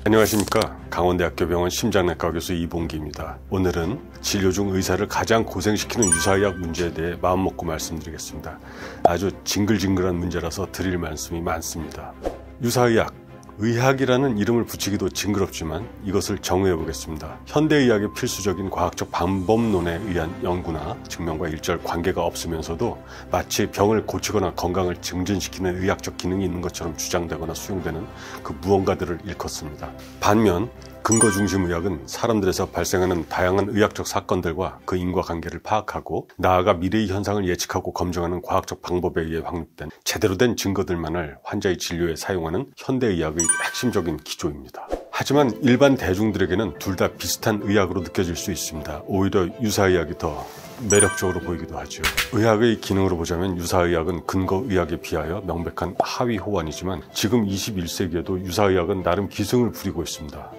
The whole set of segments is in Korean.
안녕하십니까. 강원대학교 병원 심장내과 교수 이봉기입니다. 오늘은 진료 중 의사를 가장 고생시키는 유사의학 문제에 대해 마음먹고 말씀드리겠습니다. 아주 징글징글한 문제라서 드릴 말씀이 많습니다. 유사의학, 의학이라는 이름을 붙이기도 징그럽지만 이것을 정의해 보겠습니다. 현대의학의 필수적인 과학적 방법론에 의한 연구나 증명과 일절 관계가 없으면서도 마치 병을 고치거나 건강을 증진시키는 의학적 기능이 있는 것처럼 주장되거나 수용되는 그 무언가들을 일컫습니다. 반면 근거 중심 의학은 사람들에서 발생하는 다양한 의학적 사건들과 그 인과관계를 파악하고 나아가 미래의 현상을 예측하고 검증하는 과학적 방법에 의해 확립된 제대로 된 증거들만을 환자의 진료에 사용하는 현대의학의 핵심적인 기조입니다. 하지만 일반 대중들에게는 둘 다 비슷한 의학으로 느껴질 수 있습니다. 오히려 유사의학이 더 매력적으로 보이기도 하죠. 의학의 기능으로 보자면 유사의학은 근거의학에 비하여 명백한 하위 호환이지만 지금 21세기에도 유사의학은 나름 기승을 부리고 있습니다.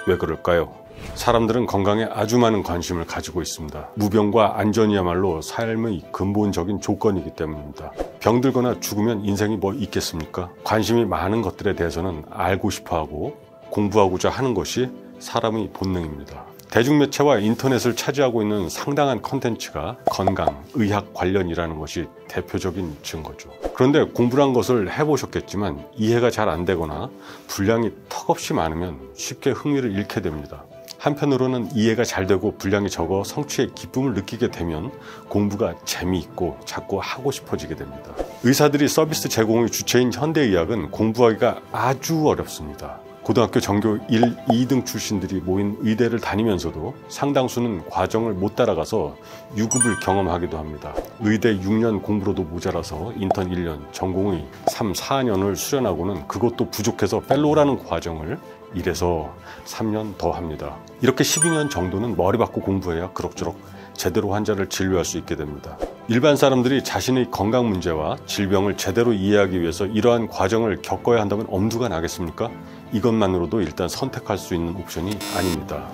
왜 그럴까요? 사람들은 건강에 아주 많은 관심을 가지고 있습니다. 무병과 안전이야말로 삶의 근본적인 조건이기 때문입니다. 병들거나 죽으면 인생이 뭐 있겠습니까? 관심이 많은 것들에 대해서는 알고 싶어하고 공부하고자 하는 것이 사람의 본능입니다. 대중매체와 인터넷을 차지하고 있는 상당한 컨텐츠가 건강, 의학 관련이라는 것이 대표적인 증거죠. 그런데 공부를 한 것을 해보셨겠지만 이해가 잘 안 되거나 분량이 턱없이 많으면 쉽게 흥미를 잃게 됩니다. 한편으로는 이해가 잘 되고 분량이 적어 성취의 기쁨을 느끼게 되면 공부가 재미있고 자꾸 하고 싶어지게 됩니다. 의사들이 서비스 제공의 주체인 현대의학은 공부하기가 아주 어렵습니다. 고등학교 전교 1, 2등 출신들이 모인 의대를 다니면서도 상당수는 과정을 못 따라가서 유급을 경험하기도 합니다. 의대 6년 공부로도 모자라서 인턴 1년, 전공의 3, 4년을 수련하고는 그것도 부족해서 펠로우라는 과정을 1에서 3년 더 합니다. 이렇게 12년 정도는 머리 받고 공부해야 그럭저럭 제대로 환자를 진료할 수 있게 됩니다. 일반 사람들이 자신의 건강 문제와 질병을 제대로 이해하기 위해서 이러한 과정을 겪어야 한다면 엄두가 나겠습니까? 이것만으로도 일단 선택할 수 있는 옵션이 아닙니다.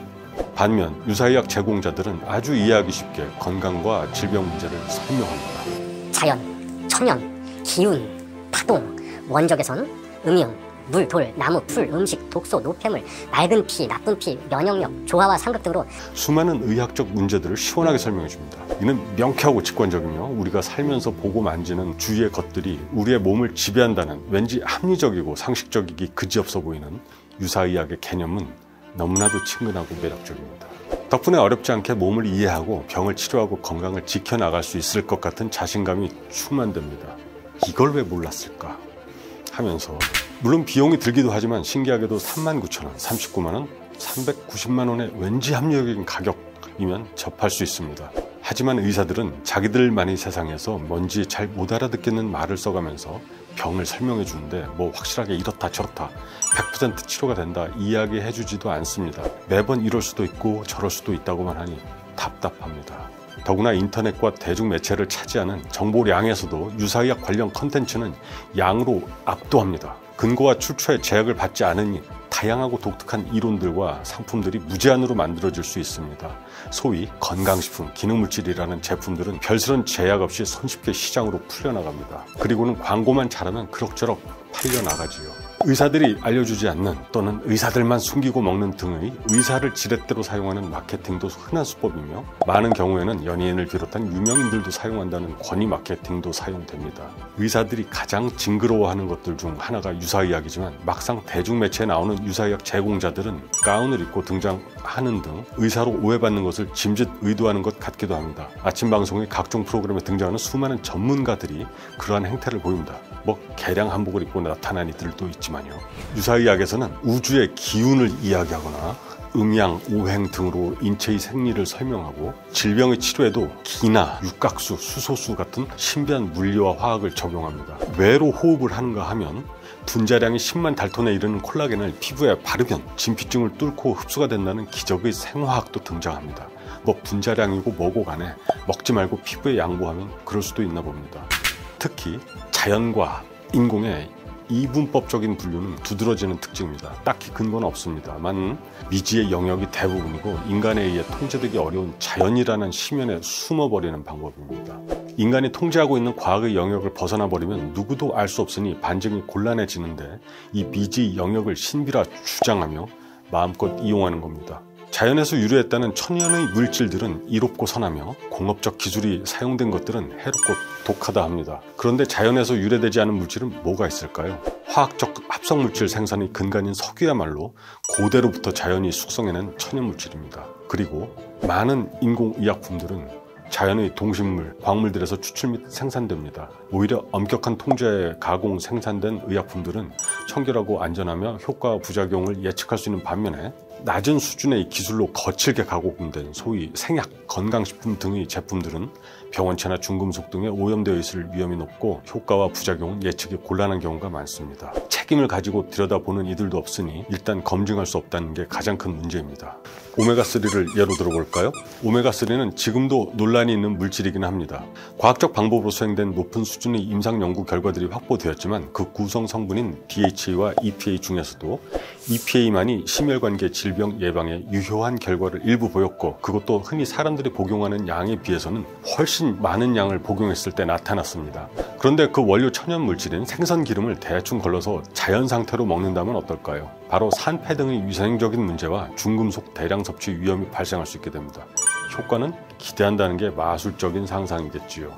반면 유사의학 제공자들은 아주 이해하기 쉽게 건강과 질병 문제를 설명합니다. 자연, 천연, 기운, 파동, 원적외선, 음이온, 물, 돌, 나무, 풀, 음식, 독소, 노폐물, 맑은 피, 나쁜 피, 면역력, 조화와 상극 등으로 수많은 의학적 문제들을 시원하게 설명해 줍니다. 이는 명쾌하고 직관적이며 우리가 살면서 보고 만지는 주위의 것들이 우리의 몸을 지배한다는 왠지 합리적이고 상식적이기 그지없어 보이는 유사의학의 개념은 너무나도 친근하고 매력적입니다. 덕분에 어렵지 않게 몸을 이해하고 병을 치료하고 건강을 지켜나갈 수 있을 것 같은 자신감이 충만됩니다. 이걸 왜 몰랐을까 하면서 물론 비용이 들기도 하지만 신기하게도 39,000원, 39만원, 390만원의 왠지 합리적인 가격이면 접할 수 있습니다. 하지만 의사들은 자기들만의 세상에서 뭔지 잘 못 알아듣겠는 말을 써가면서 병을 설명해 주는데 뭐 확실하게 이렇다 저렇다 100% 치료가 된다 이야기해 주지도 않습니다. 매번 이럴 수도 있고 저럴 수도 있다고만 하니 답답합니다. 더구나 인터넷과 대중매체를 차지하는 정보량에서도 유사의학 관련 컨텐츠는 양으로 압도합니다. 근거와 출처에 제약을 받지 않으니 다양하고 독특한 이론들과 상품들이 무제한으로 만들어질 수 있습니다. 소위 건강식품, 기능물질이라는 제품들은 별스런 제약 없이 손쉽게 시장으로 풀려나갑니다. 그리고는 광고만 잘하면 그럭저럭 팔려나가지요. 의사들이 알려주지 않는 또는 의사들만 숨기고 먹는 등의 의사를 지렛대로 사용하는 마케팅도 흔한 수법이며 많은 경우에는 연예인을 비롯한 유명인들도 사용한다는 권위 마케팅도 사용됩니다. 의사들이 가장 징그러워하는 것들 중 하나가 유사의학이지만 막상 대중매체에 나오는 유사의학 제공자들은 가운을 입고 등장하는 등 의사로 오해받는 것을 짐짓 의도하는 것 같기도 합니다. 아침 방송의 각종 프로그램에 등장하는 수많은 전문가들이 그러한 행태를 보입니다. 뭐 개량 한복을 입고 나타난 이들도 있지만요. 유사의학에서는 우주의 기운을 이야기하거나 음양, 오행 등으로 인체의 생리를 설명하고 질병의 치료에도 기나 육각수, 수소수 같은 신비한 물리와 화학을 적용합니다. 왜로 호흡을 하는가 하면 분자량이 10만 달톤에 이르는 콜라겐을 피부에 바르면 진피증을 뚫고 흡수가 된다는 기적의 생화학도 등장합니다. 뭐 분자량이고 뭐고 간에 먹지 말고 피부에 양보하면 그럴 수도 있나 봅니다. 특히 자연과 인공의 이분법적인 분류는 두드러지는 특징입니다. 딱히 근거는 없습니다만 미지의 영역이 대부분이고 인간에 의해 통제되기 어려운 자연이라는 심연에 숨어버리는 방법입니다. 인간이 통제하고 있는 과학의 영역을 벗어나버리면 누구도 알 수 없으니 반증이 곤란해지는데 이 미지의 영역을 신비라 주장하며 마음껏 이용하는 겁니다. 자연에서 유래했다는 천연의 물질들은 이롭고 선하며 공업적 기술이 사용된 것들은 해롭고 독하다 합니다. 그런데 자연에서 유래되지 않은 물질은 뭐가 있을까요? 화학적 합성물질 생산의 근간인 석유야말로 고대로부터 자연이 숙성해낸 천연물질입니다. 그리고 많은 인공의약품들은 자연의 동식물, 광물들에서 추출 및 생산됩니다. 오히려 엄격한 통제에 가공 생산된 의약품들은 청결하고 안전하며 효과와 부작용을 예측할 수 있는 반면에 낮은 수준의 기술로 거칠게 가공된 소위 생약, 건강식품 등의 제품들은 병원체나 중금속 등에 오염되어 있을 위험이 높고 효과와 부작용은 예측이 곤란한 경우가 많습니다. 책임을 가지고 들여다보는 이들도 없으니 일단 검증할 수 없다는 게 가장 큰 문제입니다. 오메가3를 예로 들어볼까요? 오메가3는 지금도 논란이 있는 물질이긴 합니다. 과학적 방법으로 수행된 높은 수준의 임상 연구 결과들이 확보되었지만 그 구성 성분인 DHA와 EPA 중에서도 EPA만이 심혈관계 질병 예방에 유효한 결과를 일부 보였고 그것도 흔히 사람들이 복용하는 양에 비해서는 훨씬 많은 양을 복용했을 때 나타났습니다. 그런데 그 원료 천연 물질인 생선 기름을 대충 걸러서 자연 상태로 먹는다면 어떨까요? 바로 산패 등의 위생적인 문제와 중금속 대량 섭취 위험이 발생할 수 있게 됩니다. 효과는 기대한다는 게 마술적인 상상이겠지요.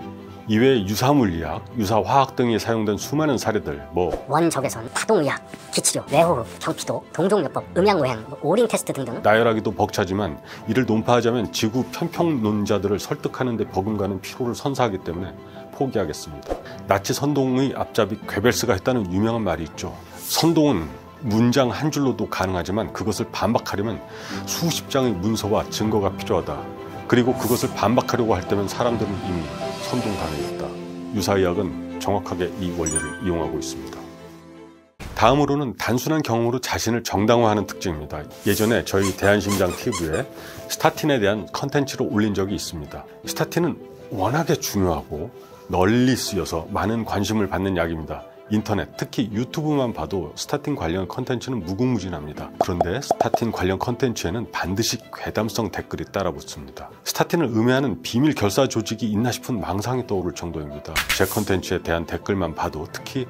이외에 유사물리학, 유사화학 등이 사용된 수많은 사례들 원적외선, 파동의학, 기치료, 뇌호흡, 경피도, 동종요법, 음양오행, 오링 테스트 등등 나열하기도 벅차지만 이를 논파하자면 지구 편평론자들을 설득하는 데 버금가는 피로를 선사하기 때문에 포기하겠습니다. 나치 선동의 앞잡이 괴벨스가 했다는 유명한 말이 있죠. 선동은 문장 한 줄로도 가능하지만 그것을 반박하려면 수십 장의 문서와 증거가 필요하다. 그리고 그것을 반박하려고 할 때면 사람들은 이미 선동당했다. 유사의학은 정확하게 이 원리를 이용하고 있습니다. 다음으로는 단순한 경험으로 자신을 정당화하는 특징입니다. 예전에 저희 대한심장 TV에 스타틴에 대한 컨텐츠를 올린 적이 있습니다. 스타틴은 워낙에 중요하고 널리 쓰여서 많은 관심을 받는 약입니다. 인터넷, 특히 유튜브만 봐도 스타틴 관련 컨텐츠는 무궁무진합니다. 그런데 스타틴 관련 컨텐츠에는 반드시 괴담성 댓글이 따라붙습니다. 스타틴을 음해하는 비밀 결사 조직이 있나 싶은 망상이 떠오를 정도입니다. 제 컨텐츠에 대한 댓글만 봐도 특히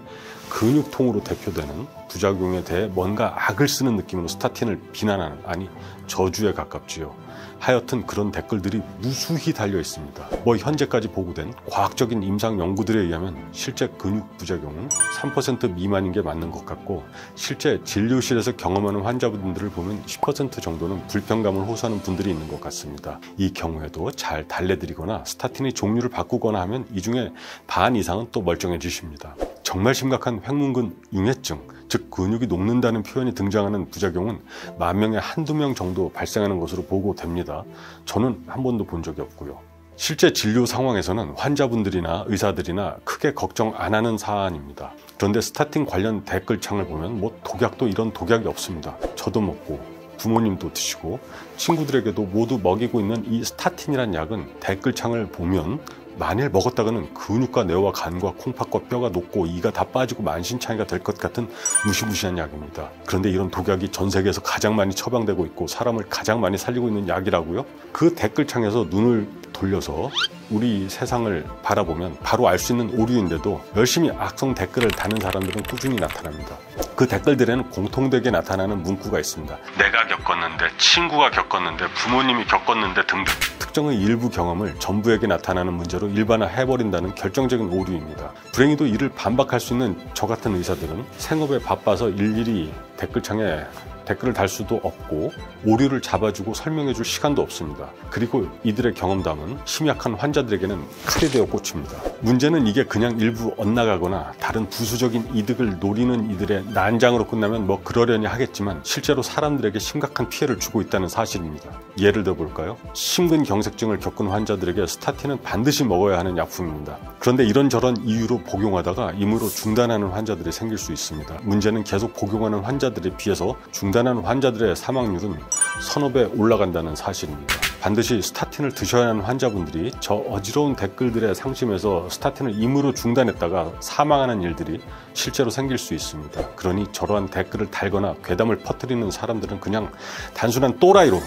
근육통으로 대표되는 부작용에 대해 뭔가 악을 쓰는 느낌으로 스타틴을 비난하는, 아니 저주에 가깝지요. 하여튼 그런 댓글들이 무수히 달려 있습니다. 현재까지 보고된 과학적인 임상 연구들에 의하면 실제 근육 부작용은 3% 미만인 게 맞는 것 같고 실제 진료실에서 경험하는 환자분들을 보면 10% 정도는 불편감을 호소하는 분들이 있는 것 같습니다. 이 경우에도 잘 달래드리거나 스타틴의 종류를 바꾸거나 하면 이 중에 반 이상은 또 멀쩡해지십니다. 정말 심각한 횡문근 융해증, 즉 근육이 녹는다는 표현이 등장하는 부작용은 10,000명에 한두 명 정도 발생하는 것으로 보고됩니다. 저는 한 번도 본 적이 없고요. 실제 진료 상황에서는 환자분들이나 의사들이나 크게 걱정 안 하는 사안입니다. 그런데 스타틴 관련 댓글창을 보면 독약도 이런 독약이 없습니다. 저도 먹고 부모님도 드시고 친구들에게도 모두 먹이고 있는 이 스타틴이란 약은 댓글창을 보면 만일 먹었다가는 근육과 뇌와 간과 콩팥과 뼈가 녹고 이가 다 빠지고 만신창이가 될 것 같은 무시무시한 약입니다. 그런데 이런 독약이 전 세계에서 가장 많이 처방되고 있고 사람을 가장 많이 살리고 있는 약이라고요? 그 댓글창에서 눈을 돌려서 우리 세상을 바라보면 바로 알 수 있는 오류인데도 열심히 악성 댓글을 다는 사람들은 꾸준히 나타납니다. 그 댓글들에는 공통되게 나타나는 문구가 있습니다. 내가 겪었는데, 친구가 겪었는데, 부모님이 겪었는데 등등. 특정의 일부 경험을 전부에게 나타나는 문제로 일반화해버린다는 결정적인 오류입니다. 불행히도 이를 반박할 수 있는 저 같은 의사들은 생업에 바빠서 일일이 댓글창에 댓글을 달 수도 없고 오류를 잡아주고 설명해줄 시간도 없습니다. 그리고 이들의 경험담은 심약한 환자들에게는 칼이 되어 꽂힙니다. 문제는 이게 그냥 일부 엇나가거나 다른 부수적인 이득을 노리는 이들의 난장으로 끝나면 그러려니 하겠지만 실제로 사람들에게 심각한 피해를 주고 있다는 사실입니다. 예를 들어 볼까요? 심근경색증을 겪은 환자들에게 스타틴은 반드시 먹어야 하는 약품입니다. 그런데 이런저런 이유로 복용하다가 임의로 중단하는 환자들이 생길 수 있습니다. 문제는 계속 복용하는 환자들에 비해서 중단하는 환자들의 사망률은 서너 배 올라간다는 사실입니다. 반드시 스타틴을 드셔야 하는 환자분들이 저 어지러운 댓글들의 상심에서 스타틴을 임의로 중단했다가 사망하는 일들이 실제로 생길 수 있습니다. 그러니 저러한 댓글을 달거나 괴담을 퍼뜨리는 사람들은 그냥 단순한 또라이로,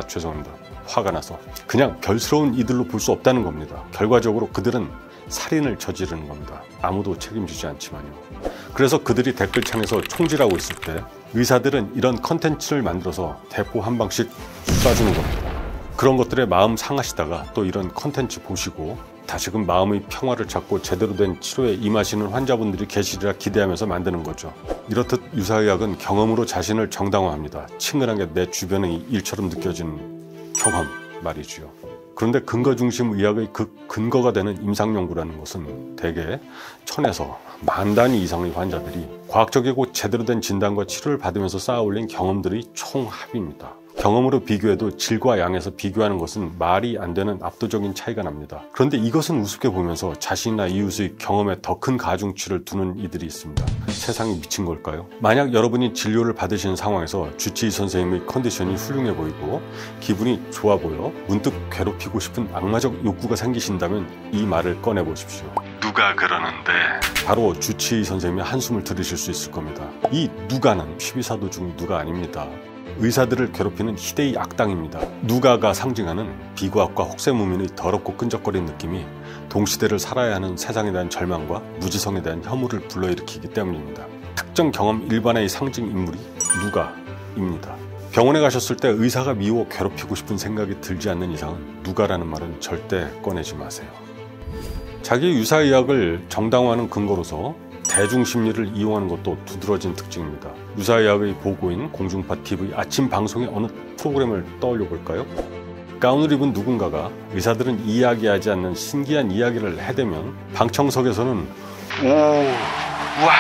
죄송합니다. 화가 나서 그냥 별스러운 이들로 볼 수 없다는 겁니다. 결과적으로 그들은 살인을 저지르는 겁니다. 아무도 책임지지 않지만요. 그래서 그들이 댓글창에서 총질하고 있을 때 의사들은 이런 컨텐츠를 만들어서 대포 한 방씩 쏴주는 겁니다. 그런 것들에 마음 상하시다가 또 이런 컨텐츠 보시고 다시금 마음의 평화를 찾고 제대로 된 치료에 임하시는 환자분들이 계시리라 기대하면서 만드는 거죠. 이렇듯 유사의학은 경험으로 자신을 정당화합니다. 친근한 게 내 주변의 일처럼 느껴지는 경험 말이지요. 그런데 근거 중심 의학의 그 근거가 되는 임상연구라는 것은 대개 1000에서 10,000단위 이상의 환자들이 과학적이고 제대로 된 진단과 치료를 받으면서 쌓아올린 경험들의 총합입니다. 경험으로 비교해도 질과 양에서 비교하는 것은 말이 안 되는 압도적인 차이가 납니다. 그런데 이것은 우습게 보면서 자신이나 이웃의 경험에 더 큰 가중치를 두는 이들이 있습니다. 세상이 미친 걸까요? 만약 여러분이 진료를 받으시는 상황에서 주치의 선생님의 컨디션이 훌륭해 보이고 기분이 좋아 보여 문득 괴롭히고 싶은 악마적 욕구가 생기신다면 이 말을 꺼내보십시오. 누가 그러는데? 바로 주치의 선생님의 한숨을 들으실 수 있을 겁니다. 이 누가는 12사도 중 누가 아닙니다. 의사들을 괴롭히는 희대의 악당입니다. 누가가 상징하는 비과학과 혹세무민의 더럽고 끈적거리는 느낌이 동시대를 살아야 하는 세상에 대한 절망과 무지성에 대한 혐오를 불러일으키기 때문입니다. 특정 경험 일반의 상징 인물이 누가입니다. 병원에 가셨을 때 의사가 미워 괴롭히고 싶은 생각이 들지 않는 이상은 누가라는 말은 절대 꺼내지 마세요. 자기 유사의학을 정당화하는 근거로서 대중심리를 이용하는 것도 두드러진 특징입니다. 유사의학의 보고인 공중파 TV 아침 방송의 어느 프로그램을 떠올려 볼까요? 가운을 입은 누군가가 의사들은 이야기하지 않는 신기한 이야기를 해대면 방청석에서는 오, 와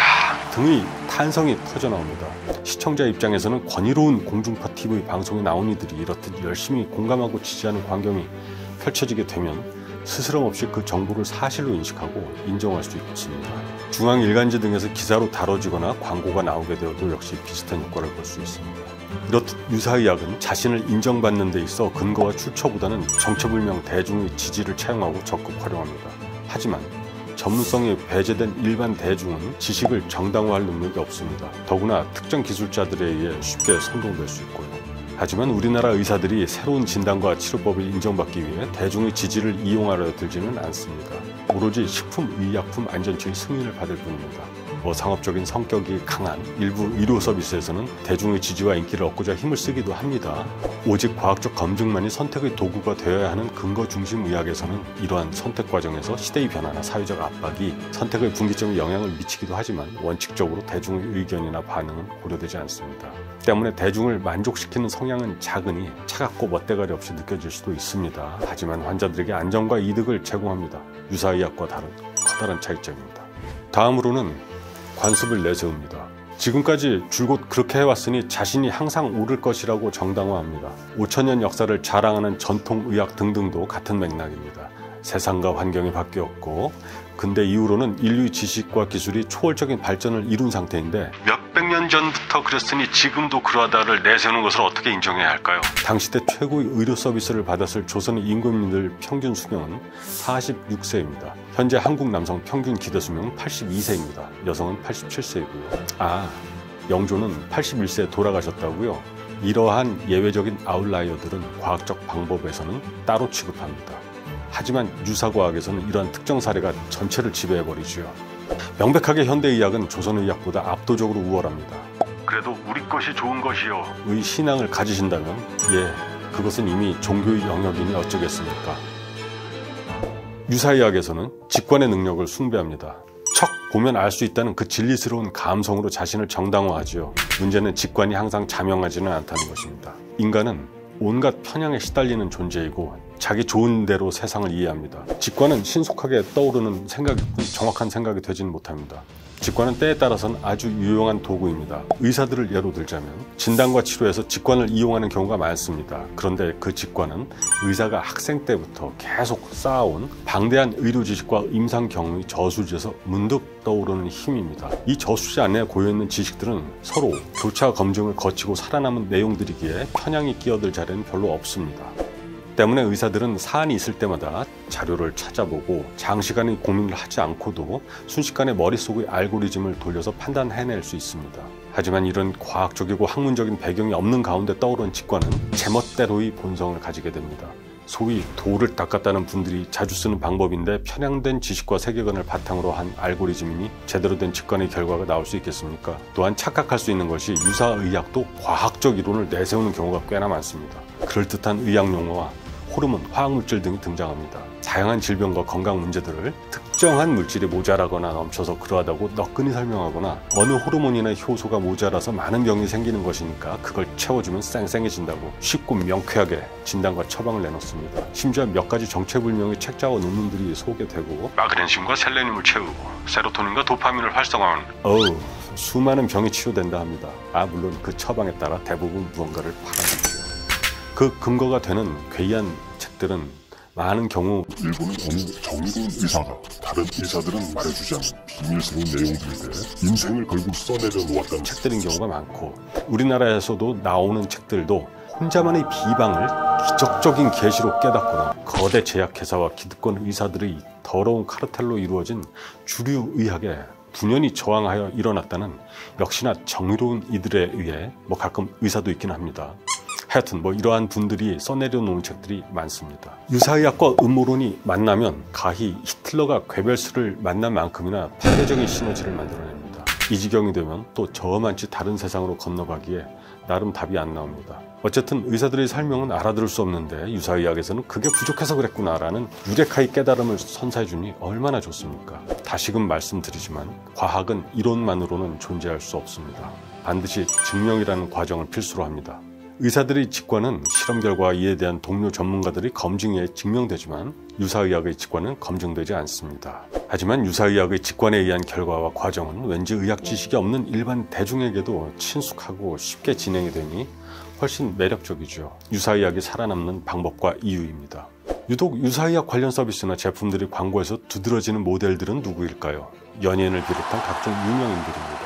등의 탄성이 터져나옵니다. 시청자 입장에서는 권위로운 공중파 TV 방송에 나온 이들이 이렇듯 열심히 공감하고 지지하는 광경이 펼쳐지게 되면 스스럼 없이 그 정보를 사실로 인식하고 인정할 수 있습니다. 중앙일간지 등에서 기사로 다뤄지거나 광고가 나오게 되어도 역시 비슷한 효과를 볼 수 있습니다. 이렇듯 유사의학은 자신을 인정받는 데 있어 근거와 출처보다는 정체불명 대중의 지지를 차용하고 적극 활용합니다. 하지만 전문성이 배제된 일반 대중은 지식을 정당화할 능력이 없습니다. 더구나 특정 기술자들에 의해 쉽게 선동될 수 있고요. 하지만 우리나라 의사들이 새로운 진단과 치료법을 인정받기 위해 대중의 지지를 이용하려 들지는 않습니다. 오로지 식품의약품 안전처의 승인을 받을 뿐입니다. 상업적인 성격이 강한 일부 의료 서비스에서는 대중의 지지와 인기를 얻고자 힘을 쓰기도 합니다. 오직 과학적 검증만이 선택의 도구가 되어야 하는 근거 중심 의학에서는 이러한 선택 과정에서 시대의 변화나 사회적 압박이 선택의 분기점에 영향을 미치기도 하지만 원칙적으로 대중의 의견이나 반응은 고려되지 않습니다. 때문에 대중을 만족시키는 성향은 작으니 차갑고 멋대가리 없이 느껴질 수도 있습니다. 하지만 환자들에게 안정과 이득을 제공합니다. 유사의학과 다른 커다란 차이점입니다. 다음으로는 관습을 내세웁니다. 지금까지 줄곧 그렇게 해왔으니 자신이 항상 옳을 것이라고 정당화합니다. 5000년 역사를 자랑하는 전통의학 등등도 같은 맥락입니다. 세상과 환경이 바뀌었고 근대 이후로는 인류의 지식과 기술이 초월적인 발전을 이룬 상태인데 몇백 년 전부터 그랬으니 지금도 그러하다를 내세우는 것을 어떻게 인정해야 할까요? 당시대 최고의 의료 서비스를 받았을 조선의 임금님들 평균 수명은 46세입니다. 현재 한국 남성 평균 기대 수명은 82세입니다. 여성은 87세이고요. 영조는 81세에 돌아가셨다고요? 이러한 예외적인 아웃라이어들은 과학적 방법에서는 따로 취급합니다. 하지만 유사과학에서는 이러한 특정 사례가 전체를 지배해버리지요. 명백하게 현대의학은 조선의학보다 압도적으로 우월합니다. 그래도 우리 것이 좋은 것이요 의 신앙을 가지신다면 그것은 이미 종교의 영역이니 어쩌겠습니까? 유사의학에서는 직관의 능력을 숭배합니다. 척 보면 알 수 있다는 그 진리스러운 감성으로 자신을 정당화하지요. 문제는 직관이 항상 자명하지는 않다는 것입니다. 인간은 온갖 편향에 시달리는 존재이고 자기 좋은 대로 세상을 이해합니다. 직관은 신속하게 떠오르는 생각일 뿐 정확한 생각이 되지는 못합니다. 직관은 때에 따라서는 아주 유용한 도구입니다. 의사들을 예로 들자면 진단과 치료에서 직관을 이용하는 경우가 많습니다. 그런데 그 직관은 의사가 학생 때부터 계속 쌓아온 방대한 의료 지식과 임상 경험의 저수지에서 문득 떠오르는 힘입니다. 이 저수지 안에 고여있는 지식들은 서로 교차 검증을 거치고 살아남은 내용들이기에 편향이 끼어들 자리는 별로 없습니다. 때문에 의사들은 사안이 있을 때마다 자료를 찾아보고 장시간의 고민을 하지 않고도 순식간에 머릿속의 알고리즘을 돌려서 판단해낼 수 있습니다. 하지만 이런 과학적이고 학문적인 배경이 없는 가운데 떠오른 직관은 제멋대로의 본성을 가지게 됩니다. 소위 도를 닦았다는 분들이 자주 쓰는 방법인데 편향된 지식과 세계관을 바탕으로 한 알고리즘이니 제대로 된 직관의 결과가 나올 수 있겠습니까? 또한 착각할 수 있는 것이 유사의학도 과학적 이론을 내세우는 경우가 꽤나 많습니다. 그럴듯한 의학 용어와 호르몬, 화학물질 등이 등장합니다. 다양한 질병과 건강 문제들을 특정한 물질이 모자라거나 넘쳐서 그러하다고 너끈히 설명하거나 어느 호르몬이나 효소가 모자라서 많은 병이 생기는 것이니까 그걸 채워주면 쌩쌩해진다고 쉽고 명쾌하게 진단과 처방을 내놓습니다. 심지어 몇 가지 정체불명의 책자와 논문들이 소개되고 마그네슘과 셀레늄을 채우고 세로토닌과 도파민을 활성화하는 수많은 병이 치료된다 합니다. 물론 그 처방에 따라 대부분 무언가를 팔아주죠. 그 근거가 되는 괴이한 책들은 많은 경우 일본은 어느 정근 의사가 다른 의사들은 말해주지 않는 비밀스러운 내용들에 인생을 걸고 써내려 놓았다는 책들인 경우가 많고 우리나라에서도 나오는 책들도 혼자만의 비방을 기적적인 계시로 깨닫거나 거대 제약회사와 기득권 의사들의 더러운 카르텔로 이루어진 주류 의학에 분연히 저항하여 일어났다는 역시나 정의로운 이들에 의해 가끔 의사도 있긴 합니다. 하여튼 이러한 분들이 써내려 놓은 책들이 많습니다. 유사의학과 음모론이 만나면 가히 히틀러가 괴벨스를 만난 만큼이나 파괴적인 시너지를 만들어냅니다. 이 지경이 되면 또 저만치 다른 세상으로 건너가기에 나름 답이 안 나옵니다. 어쨌든 의사들의 설명은 알아들을 수 없는데 유사의학에서는 그게 부족해서 그랬구나라는 유레카의 깨달음을 선사해주니 얼마나 좋습니까? 다시금 말씀드리지만 과학은 이론만으로는 존재할 수 없습니다. 반드시 증명이라는 과정을 필수로 합니다. 의사들의 직관은 실험 결과와 이에 대한 동료 전문가들의 검증에 증명되지만 유사의학의 직관은 검증되지 않습니다. 하지만 유사의학의 직관에 의한 결과와 과정은 왠지 의학 지식이 없는 일반 대중에게도 친숙하고 쉽게 진행이 되니 훨씬 매력적이죠. 유사의학이 살아남는 방법과 이유입니다. 유독 유사의학 관련 서비스나 제품들이 광고에서 두드러지는 모델들은 누구일까요? 연예인을 비롯한 각종 유명인들입니다.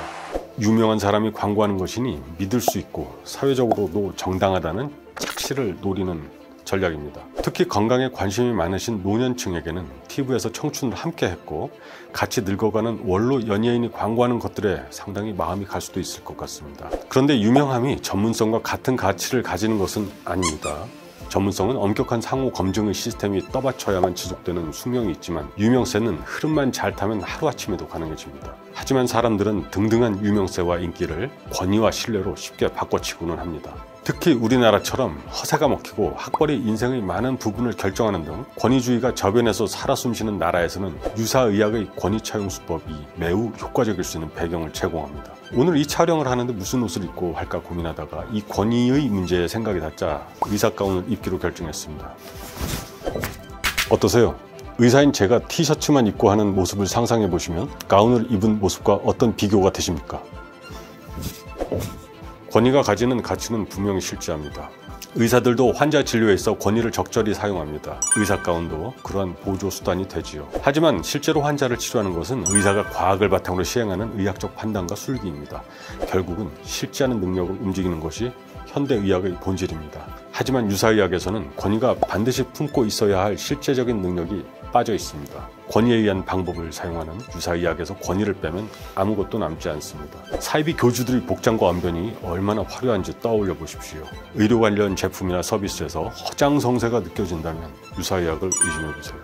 유명한 사람이 광고하는 것이니 믿을 수 있고 사회적으로도 정당하다는 착시를 노리는 전략입니다. 특히 건강에 관심이 많으신 노년층에게는 TV에서 청춘을 함께 했고 같이 늙어가는 원로 연예인이 광고하는 것들에 상당히 마음이 갈 수도 있을 것 같습니다. 그런데 유명함이 전문성과 같은 가치를 가지는 것은 아닙니다. 전문성은 엄격한 상호 검증의 시스템이 떠받쳐야만 지속되는 숙명이 있지만 유명세는 흐름만 잘 타면 하루아침에도 가능해집니다. 하지만 사람들은 등등한 유명세와 인기를 권위와 신뢰로 쉽게 바꿔치고는 합니다. 특히 우리나라처럼 허세가 먹히고 학벌이 인생의 많은 부분을 결정하는 등 권위주의가 저변에서 살아 숨쉬는 나라에서는 유사의학의 권위차용수법이 매우 효과적일 수 있는 배경을 제공합니다. 오늘 이 촬영을 하는데 무슨 옷을 입고 할까 고민하다가 이 권위의 문제에 생각이 닿자 의사 가운을 입기로 결정했습니다. 어떠세요? 의사인 제가 티셔츠만 입고 하는 모습을 상상해 보시면 가운을 입은 모습과 어떤 비교가 되십니까? 권위가 가지는 가치는 분명히 실제합니다. 의사들도 환자 진료에 있어 권위를 적절히 사용합니다. 의사 가운도 그러한 보조 수단이 되지요. 하지만 실제로 환자를 치료하는 것은 의사가 과학을 바탕으로 시행하는 의학적 판단과 술기입니다. 결국은 실제하는 능력을 움직이는 것이 현대의학의 본질입니다. 하지만 유사의학에서는 권위가 반드시 품고 있어야 할 실제적인 능력이 빠져 있습니다. 권위에 의한 방법을 사용하는 유사의학에서 권위를 빼면 아무것도 남지 않습니다. 사이비 교주들의 복장과 언변이 얼마나 화려한지 떠올려 보십시오. 의료 관련 제품이나 서비스에서 허장성세가 느껴진다면 유사의학을 의심해 보세요.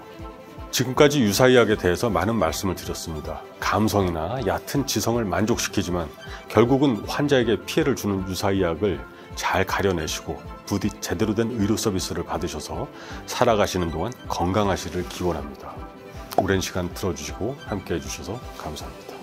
지금까지 유사의학에 대해서 많은 말씀을 드렸습니다. 감성이나 얕은 지성을 만족시키지만 결국은 환자에게 피해를 주는 유사의학을 잘 가려내시고 부디 제대로 된 의료 서비스를 받으셔서 살아가시는 동안 건강하시를 기원합니다. 오랜 시간 들어주시고 함께 해주셔서 감사합니다.